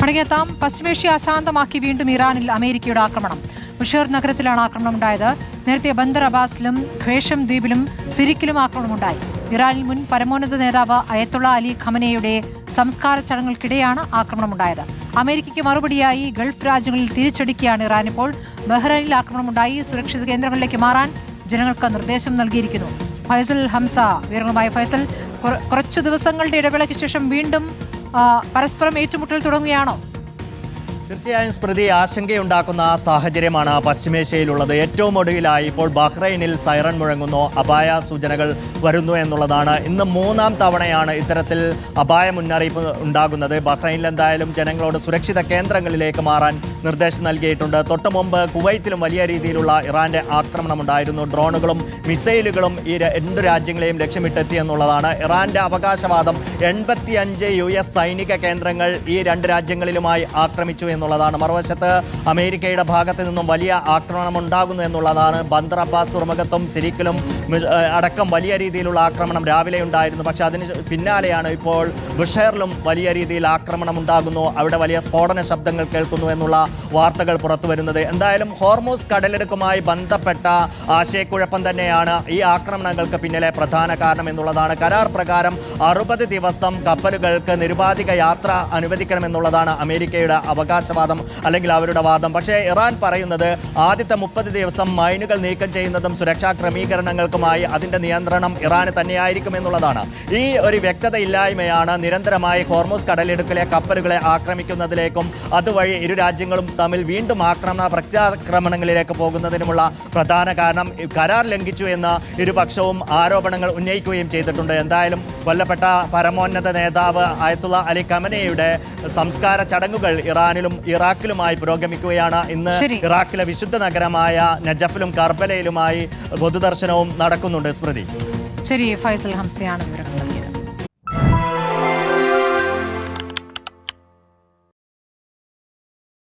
മടങ്ങിയെത്താം. പശ്ചിമേഷ്യ അശാന്തമാക്കി വീണ്ടും ഇറാനിൽ അമേരിക്കയുടെ ആക്രമണം. ബുഷേർ നഗരത്തിലാണ് ആക്രമണമുണ്ടായത്. നേരത്തെ ബന്ദർ അബ്ബാസിലും ഖ്വേഷം ദ്വീപിലും സിരിക്കിലും ആക്രമണമുണ്ടായി. ഇറാനിൽ മുൻ പരമോന്നത നേതാവ് അയത്തുള്ള അലി ഖമനയുടെ സംസ്കാര ചടങ്ങുകൾക്കിടെയാണ് ആക്രമണമുണ്ടായത്. അമേരിക്കയ്ക്ക് മറുപടിയായി ഗൾഫ് രാജ്യങ്ങളിൽ തിരിച്ചടിക്കുകയാണ് ഇറാൻ. ഇപ്പോൾ ബഹ്റൈനിൽ ആക്രമണമുണ്ടായി. സുരക്ഷിത കേന്ദ്രങ്ങളിലേക്ക് മാറാൻ ജനങ്ങൾക്ക് നിർദ്ദേശം നൽകിയിരിക്കുന്നു. ഫൈസൽ ഹംസ വിവരങ്ങളുമായി. ഫൈസൽ, കുറച്ചു ദിവസങ്ങളുടെ ഇടവേളയ്ക്ക് ശേഷം വീണ്ടും പരസ്പരം ഏറ്റുമുട്ടൽ തുടങ്ങുകയാണോ? തീർച്ചയായും സ്മൃതി, ആശങ്കയുണ്ടാക്കുന്ന സാഹചര്യമാണ് പശ്ചിമേഷ്യയിലുള്ളത്. ഏറ്റവും ഒടുവിലായി ഇപ്പോൾ ബഹ്റൈനിൽ സൈറൺ മുഴങ്ങുന്നു, അപായ സൂചനകൾ വരുന്നു എന്നുള്ളതാണ്. ഇന്ന് മൂന്നാം തവണയാണ് ഇത്തരത്തിൽ അപായ മുന്നറിയിപ്പ് ഉണ്ടാകുന്നത്. ബഹ്റൈനിൽ എന്തായാലും ജനങ്ങളോട് സുരക്ഷിത കേന്ദ്രങ്ങളിലേക്ക് മാറാൻ നിർദ്ദേശം നൽകിയിട്ടുണ്ട്. തൊട്ടു മുമ്പ് കുവൈത്തിലും വലിയ രീതിയിലുള്ള ഇറാന്റെ ആക്രമണമുണ്ടായിരുന്നു. ഡ്രോണുകളും മിസൈലുകളും ഈ രണ്ട് രാജ്യങ്ങളെയും ലക്ഷ്യമിട്ടെത്തി എന്നുള്ളതാണ് ഇറാന്റെ അവകാശവാദം. 85 US സൈനിക കേന്ദ്രങ്ങൾ ഈ രണ്ട് രാജ്യങ്ങളിലുമായി ആക്രമിച്ചു എന്നുള്ളതാണ്. മറുവശത്ത് അമേരിക്കയുടെ ഭാഗത്ത് നിന്നും വലിയ ആക്രമണം ഉണ്ടാകുന്നു എന്നുള്ളതാണ്. ബന്ദർ അബ്ബാസ് തുറമുഖത്തും സിരിക്കിലും അടക്കം വലിയ രീതിയിലുള്ള ആക്രമണം രാവിലെ ഉണ്ടായിരുന്നു. പക്ഷേ അതിന് പിന്നാലെയാണ് ഇപ്പോൾ ബുഷേറിലും വലിയ രീതിയിൽ ആക്രമണം ഉണ്ടാകുന്നു, അവിടെ വലിയ സ്ഫോടന ശബ്ദങ്ങൾ കേൾക്കുന്നു എന്നുള്ള വാർത്തകൾ പുറത്തു വരുന്നത്. എന്തായാലും ഹോർമൂസ് കടലിടുക്കുമായി ബന്ധപ്പെട്ട ആശയക്കുഴപ്പം തന്നെയാണ് ഈ ആക്രമണങ്ങൾക്ക് പിന്നിലെ പ്രധാന കാരണം എന്നുള്ളതാണ്. കരാർ പ്രകാരം 60 ദിവസം കപ്പലുകൾക്ക് നിരുപാധിക യാത്ര അനുവദിക്കണമെന്നുള്ളതാണ് അമേരിക്കയുടെ അവകാശവാദം, അല്ലെങ്കിൽ അവരുടെ വാദം. പക്ഷേ ഇറാൻ പറയുന്നത് ആദ്യത്തെ 30 ദിവസം മൈനുകൾ നീക്കം ചെയ്യുന്നതും സുരക്ഷാ ക്രമീകരണങ്ങൾക്കുമായി അതിന്റെ നിയന്ത്രണം ഇറാന് തന്നെയായിരിക്കും എന്നുള്ളതാണ്. ഈ ഒരു വ്യക്തതയില്ലായ്മയാണ് നിരന്തരമായി ഹോർമൂസ് കടലിടുക്കിലെ കപ്പലുകളെ ആക്രമിക്കുന്നതിലേക്കും അതുവഴി ഇരു രാജ്യങ്ങളും തമ്മിൽ വീണ്ടും പ്രത്യാക്രമണങ്ങളിലേക്ക് പോകുന്നതിനുമുള്ള പ്രധാന കാരണം. കരാർ ലംഘിച്ചു എന്ന ഇരുപക്ഷവും ആരോപണങ്ങൾ ഉന്നയിക്കുകയും ചെയ്തിട്ടുണ്ട്. എന്തായാലും കൊല്ലപ്പെട്ട പരമോന്നത നേതാവ് അയത്തുള്ള അലി ഖമനയുടെ സംസ്കാര ചടങ്ങുകൾ ഇറാനിലും ഇറാഖിലുമായി പുരോഗമിക്കുകയാണ്. ഇന്ന് ഇറാഖിലെ വിശുദ്ധ നഗരമായ നജഫിലും കർബലയിലുമായി പൊതുദർശനവും നടക്കുന്നുണ്ട്. സ്മൃതി. ശരി, ഫൈസൽ ഹംസയാണ് വിവരങ്ങൾ.